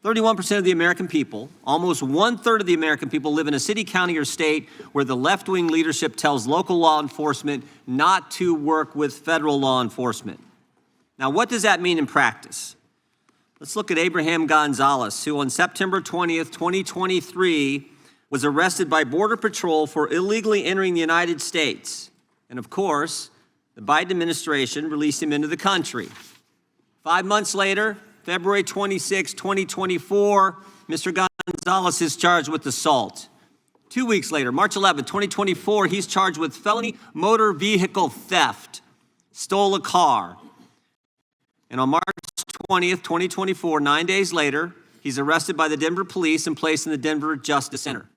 31% of the American people, almost 1/3 of the American people, live in a city, county, or state where the left-wing leadership tells local law enforcement not to work with federal law enforcement. Now, what does that mean in practice? Let's look at Abraham Gonzalez, who on September 20th, 2023, was arrested by Border Patrol for illegally entering the United States. And of course, the Biden administration released him into the country. 5 months later, February 26, 2024, Mr. Gonzalez is charged with assault. 2 weeks later, March 11, 2024, he's charged with felony motor vehicle theft, stole a car. And on March 20th, 2024, 9 days later, he's arrested by the Denver police and placed in the Denver Justice Center.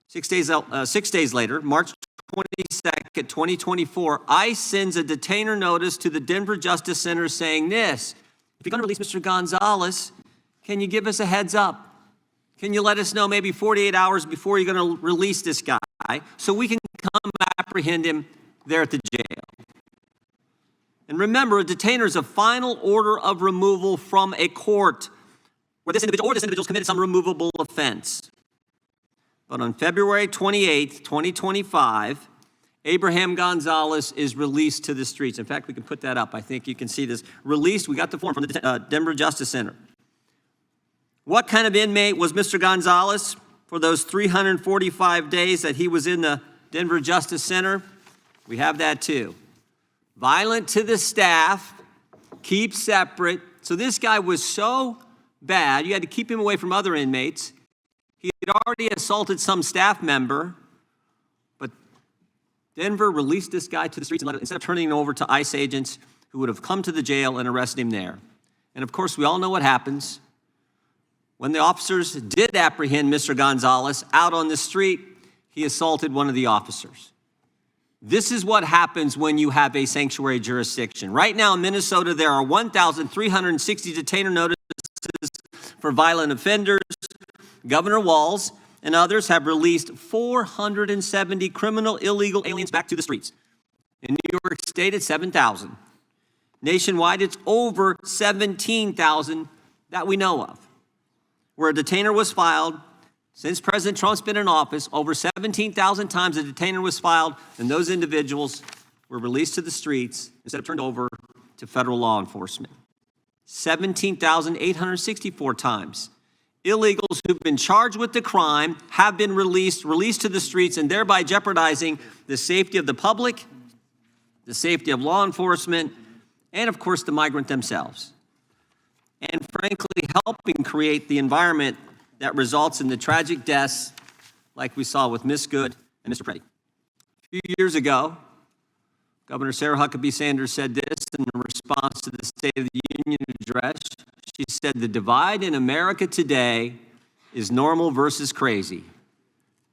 6 days later, March 22nd, 2024, ICE sends a detainer notice to the Denver Justice Center saying this: if you're going to release Mr. Gonzalez, can you give us a heads up? Can you let us know maybe 48 hours before you're going to release this guy so we can come apprehend him there at the jail? And remember, a detainer is a final order of removal from a court where this individual's committed some removable offense. But on February 28th, 2025, Abraham Gonzalez is released to the streets. In fact, we can put that up. I think you can see this. Released, we got the form from the Denver Justice Center. What kind of inmate was Mr. Gonzalez for those 345 days that he was in the Denver Justice Center? We have that too. Violent to the staff, keep separate. So this guy was so bad, you had to keep him away from other inmates. He had already assaulted some staff member, but Denver released this guy to the streets instead of turning him over to ICE agents who would have come to the jail and arrested him there. And of course, we all know what happens. When the officers did apprehend Mr. Gonzalez out on the street, he assaulted one of the officers. This is what happens when you have a sanctuary jurisdiction. Right now in Minnesota, there are 1,360 detainer notices for violent offenders. Governor Walz and others have released 470 criminal illegal aliens back to the streets. In New York State, it's 7,000. Nationwide, it's over 17,000 that we know of. Where a detainer was filed, since President Trump's been in office, over 17,000 times a detainer was filed, and those individuals were released to the streets instead of turned over to federal law enforcement. 17,864 times. Illegals who've been charged with the crime have been released to the streets, and thereby jeopardizing the safety of the public, the safety of law enforcement, and of course the migrant themselves. And frankly, helping create the environment that results in the tragic deaths like we saw with Miss Good and Mr. Preddy. A few years ago, Governor Sarah Huckabee Sanders said this in response to the State of the Union address. She said, "The divide in America today is normal versus crazy."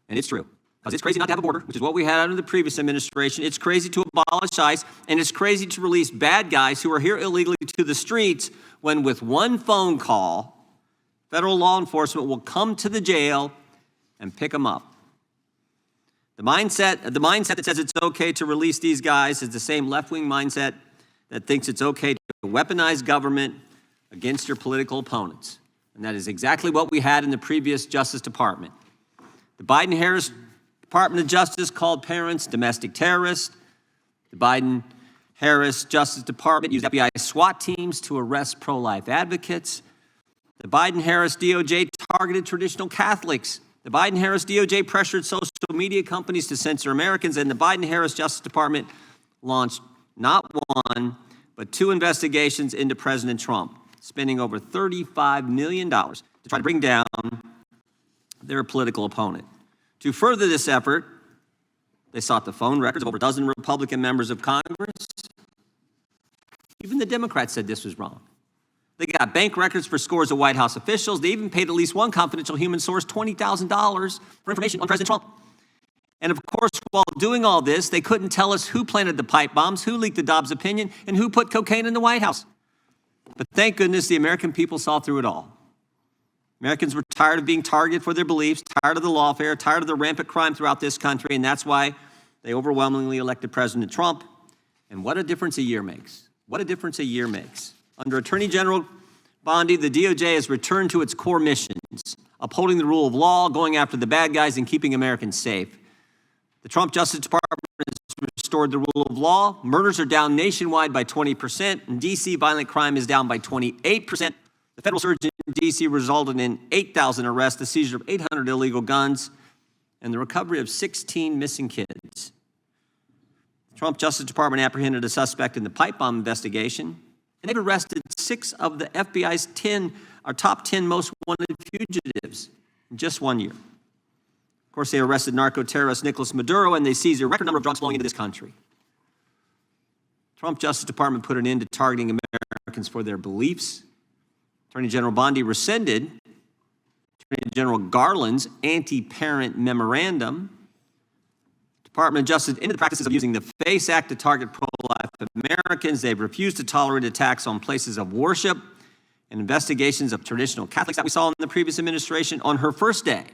And it's true. Because it's crazy not to have a border, which is what we had under the previous administration. It's crazy to abolish ICE, and it's crazy to release bad guys who are here illegally to the streets when with one phone call, federal law enforcement will come to the jail and pick them up. The mindset that says it's okay to release these guys is the same left-wing mindset that thinks it's okay to weaponize government against your political opponents. And that is exactly what we had in the previous Justice Department. The Biden-Harris Department of Justice called parents domestic terrorists. The Biden-Harris Justice Department used FBI SWAT teams to arrest pro-life advocates. The Biden-Harris DOJ targeted traditional Catholics. The Biden-Harris DOJ pressured social media companies to censor Americans, and the Biden-Harris Justice Department launched not one, but 2 investigations into President Trump, spending over $35 million to try to bring down their political opponent. To further this effort, they sought the phone records of over a dozen Republican members of Congress. Even the Democrats said this was wrong. They got bank records for scores of White House officials. They even paid at least one confidential human source $20,000 for information on President Trump. And of course, while doing all this, they couldn't tell us who planted the pipe bombs, who leaked the Dobbs opinion, and who put cocaine in the White House. But thank goodness the American people saw through it all. Americans were tired of being targeted for their beliefs, tired of the lawfare, tired of the rampant crime throughout this country, and that's why they overwhelmingly elected President Trump. And what a difference a year makes. What a difference a year makes. Under Attorney General Bondi, the DOJ has returned to its core missions, upholding the rule of law, going after the bad guys, and keeping Americans safe. The Trump Justice Department has restored the rule of law. Murders are down nationwide by 20%. In D.C., violent crime is down by 28%. The federal surge in D.C. resulted in 8,000 arrests, the seizure of 800 illegal guns, and the recovery of 16 missing kids. The Trump Justice Department apprehended a suspect in the pipe bomb investigation, and they've arrested 6 of the FBI's top 10 most wanted fugitives in just 1 year. Of course, they arrested narco-terrorist Nicolas Maduro, and they seized a record number of drugs flowing into this country. The Trump Justice Department put an end to targeting Americans for their beliefs. Attorney General Bondi rescinded Attorney General Garland's anti-parent memorandum. Department of Justice into the practices of using the FACE Act to target pro-life Americans. They've refused to tolerate attacks on places of worship and investigations of traditional Catholics that we saw in the previous administration. On her first day,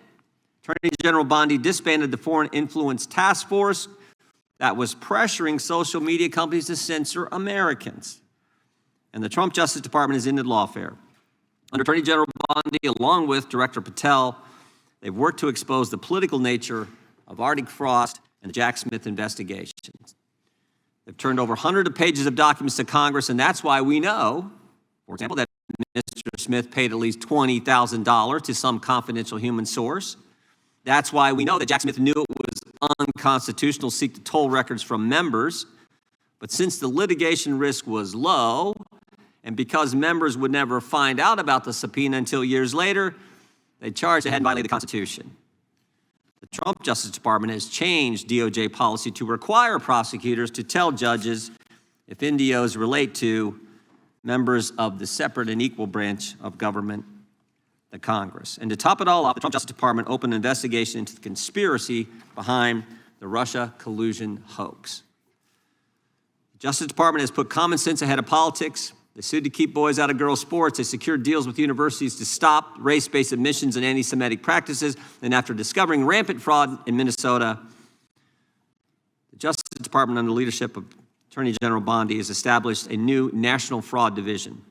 Attorney General Bondi disbanded the Foreign Influence Task Force that was pressuring social media companies to censor Americans. And the Trump Justice Department has ended lawfare. Under Attorney General Bondi, along with Director Patel, they've worked to expose the political nature of Arctic Frost and the Jack Smith investigations. They've turned over hundreds of pages of documents to Congress, and that's why we know, for example, that Mr. Smith paid at least $20,000 to some confidential human source. That's why we know that Jack Smith knew it was unconstitutional to seek to toll records from members. But since the litigation risk was low, and because members would never find out about the subpoena until years later, they charged they hadn't violated the Constitution. The Trump Justice Department has changed DOJ policy to require prosecutors to tell judges if NDOs relate to members of the separate and equal branch of government, the Congress. And to top it all off, the Trump Justice Department opened an investigation into the conspiracy behind the Russia collusion hoax. The Justice Department has put common sense ahead of politics. They sued to keep boys out of girls' sports. They secured deals with universities to stop race-based admissions and anti-Semitic practices. And after discovering rampant fraud in Minnesota, the Justice Department, under the leadership of Attorney General Bondi, has established a new National Fraud Division.